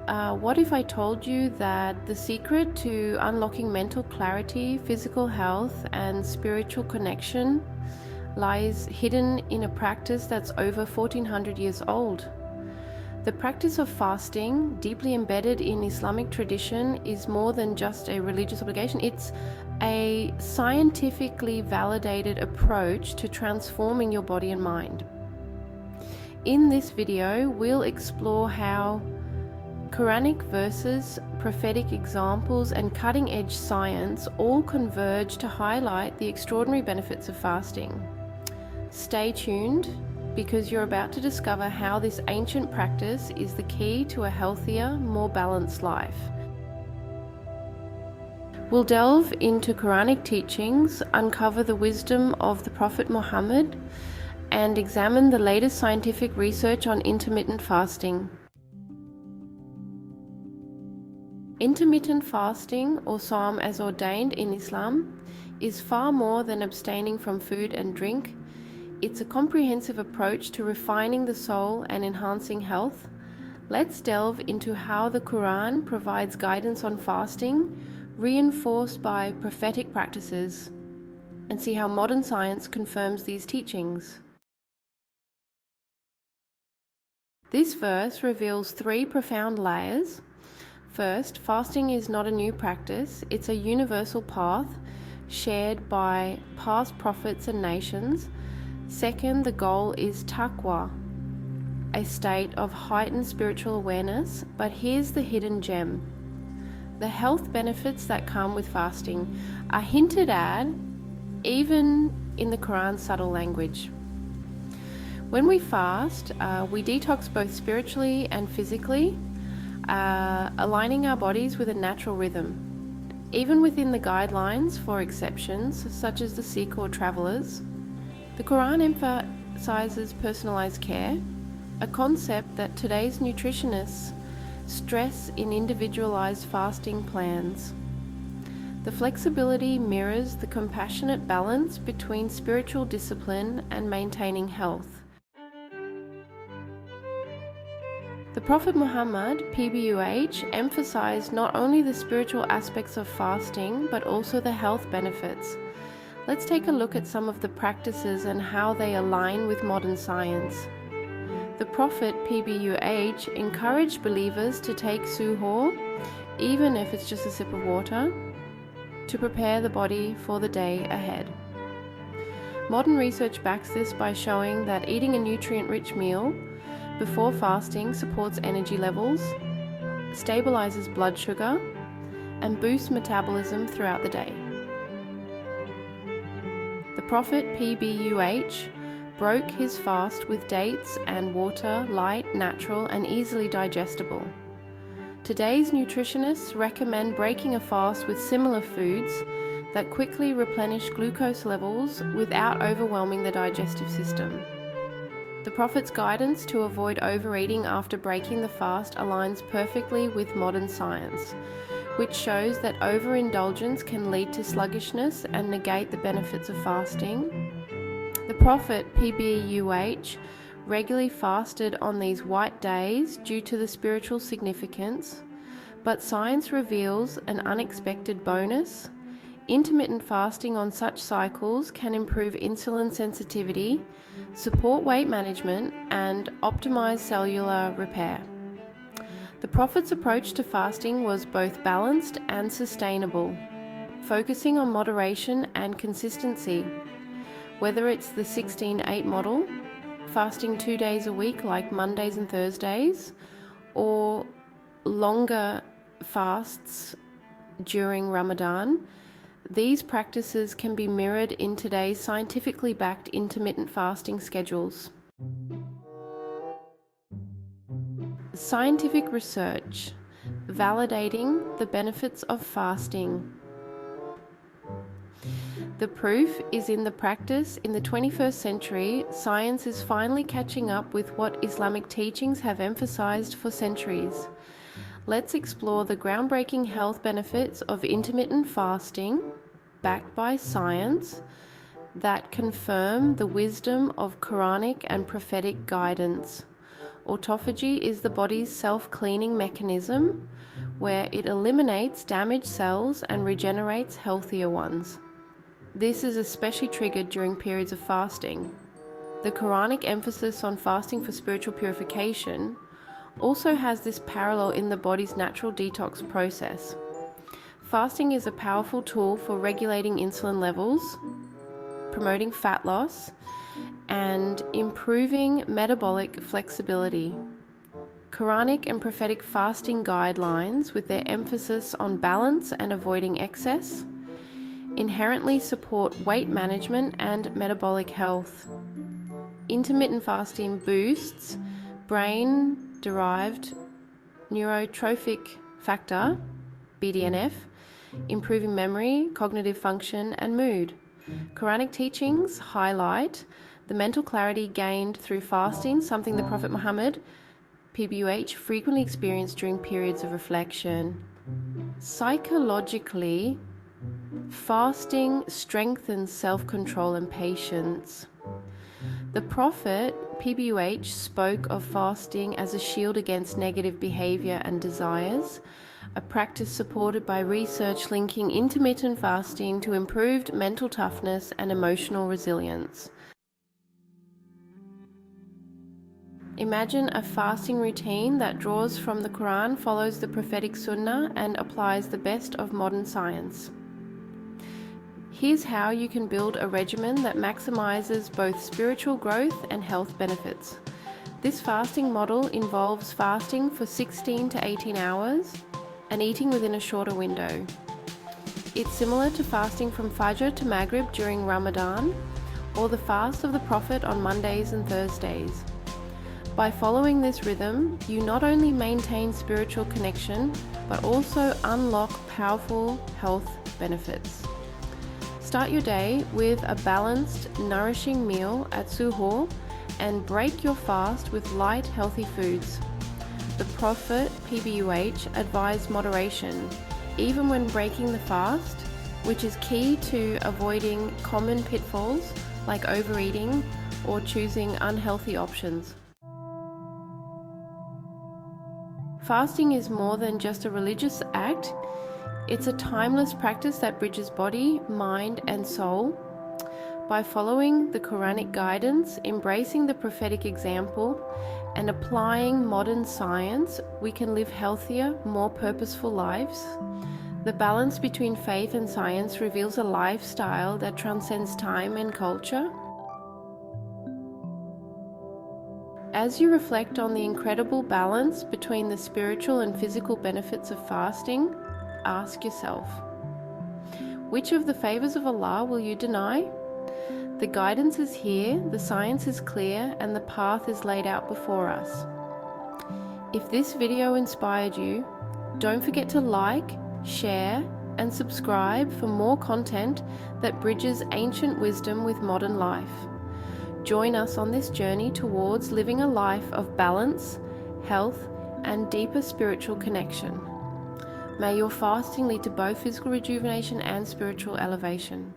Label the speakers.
Speaker 1: What if I told you that the secret to unlocking mental clarity, physical health, and spiritual connection lies hidden in a practice that's over 1400 years old? The practice of fasting, deeply embedded in Islamic tradition, is more than just a religious obligation. It's a scientifically validated approach to transforming your body and mind. In this video, we'll explore how Quranic verses, prophetic examples, and cutting-edge science all converge to highlight the extraordinary benefits of fasting. Stay tuned, because you're about to discover how this ancient practice is the key to a healthier, more balanced life. We'll delve into Quranic teachings, uncover the wisdom of the Prophet Muhammad, and examine the latest scientific research on intermittent fasting. Intermittent fasting, or Sawm as ordained in Islam, is far more than abstaining from food and drink. It's a comprehensive approach to refining the soul and enhancing health. Let's delve into how the Quran provides guidance on fasting, reinforced by prophetic practices, and see how modern science confirms these teachings. This verse reveals three profound layers. First, fasting is not a new practice, it's a universal path shared by past prophets and nations. Second, the goal is taqwa, a state of heightened spiritual awareness. But here's the hidden gem. The health benefits that come with fasting are hinted at even in the Quran's subtle language. When we fast, we detox both spiritually and physically, aligning our bodies with a natural rhythm. Even within the guidelines for exceptions, such as the sick or travelers, the Quran emphasizes personalized care, a concept that today's nutritionists stress in individualized fasting plans. The flexibility mirrors the compassionate balance between spiritual discipline and maintaining health. The Prophet Muhammad, PBUH, emphasized not only the spiritual aspects of fasting, but also the health benefits. Let's take a look at some of the practices and how they align with modern science. The Prophet, PBUH, encouraged believers to take suhoor, even if it's just a sip of water, to prepare the body for the day ahead. Modern research backs this by showing that eating a nutrient-rich meal before fasting supports energy levels, stabilizes blood sugar, and boosts metabolism throughout the day. The Prophet, PBUH, broke his fast with dates and water, light, natural, and easily digestible. Today's nutritionists recommend breaking a fast with similar foods that quickly replenish glucose levels without overwhelming the digestive system. The Prophet's guidance to avoid overeating after breaking the fast aligns perfectly with modern science, which shows that overindulgence can lead to sluggishness and negate the benefits of fasting. The Prophet, PBUH, regularly fasted on these white days due to the spiritual significance, but science reveals an unexpected bonus. Intermittent fasting on such cycles can improve insulin sensitivity, support weight management, and optimize cellular repair. The Prophet's approach to fasting was both balanced and sustainable, focusing on moderation and consistency. Whether it's the 16-8 model, fasting 2 days a week like Mondays and Thursdays, or longer fasts during Ramadan, these practices can be mirrored in today's scientifically backed intermittent fasting schedules. Scientific research validating the benefits of fasting. The proof is in the practice. In the 21st century, science is finally catching up with what Islamic teachings have emphasized for centuries. Let's explore the groundbreaking health benefits of intermittent fasting, backed by science, that confirm the wisdom of Quranic and prophetic guidance. Autophagy is the body's self-cleaning mechanism where it eliminates damaged cells and regenerates healthier ones. This is especially triggered during periods of fasting. The Quranic emphasis on fasting for spiritual purification also has this parallel in the body's natural detox process. Fasting is a powerful tool for regulating insulin levels, promoting fat loss, and improving metabolic flexibility. Quranic and prophetic fasting guidelines, with their emphasis on balance and avoiding excess, inherently support weight management and metabolic health. Intermittent fasting boosts brain-derived neurotrophic factor, BDNF, improving memory, cognitive function, and mood. Quranic teachings highlight the mental clarity gained through fasting, something the Prophet Muhammad, PBUH, frequently experienced during periods of reflection. Psychologically, fasting strengthens self-control and patience. The Prophet, PBUH, spoke of fasting as a shield against negative behavior and desires, a practice supported by research linking intermittent fasting to improved mental toughness and emotional resilience. Imagine a fasting routine that draws from the Quran, follows the prophetic sunnah, and applies the best of modern science. Here's how you can build a regimen that maximizes both spiritual growth and health benefits. This fasting model involves fasting for 16 to 18 hours and eating within a shorter window. It's similar to fasting from Fajr to Maghrib during Ramadan, or the fast of the Prophet on Mondays and Thursdays. By following this rhythm, you not only maintain spiritual connection, but also unlock powerful health benefits. Start your day with a balanced, nourishing meal at suhoor and break your fast with light, healthy foods. The Prophet, PBUH, advised moderation, even when breaking the fast, which is key to avoiding common pitfalls like overeating or choosing unhealthy options. Fasting is more than just a religious act. It's a timeless practice that bridges body, mind, and soul. By following the Quranic guidance, embracing the prophetic example, and applying modern science, we can live healthier, more purposeful lives. The balance between faith and science reveals a lifestyle that transcends time and culture. As you reflect on the incredible balance between the spiritual and physical benefits of fasting, ask yourself, which of the favors of Allah will you deny? The guidance is here, the science is clear, and the path is laid out before us. If this video inspired you, don't forget to like, share, and subscribe for more content that bridges ancient wisdom with modern life. Join us on this journey towards living a life of balance, health, and deeper spiritual connection. May your fasting lead to both physical rejuvenation and spiritual elevation.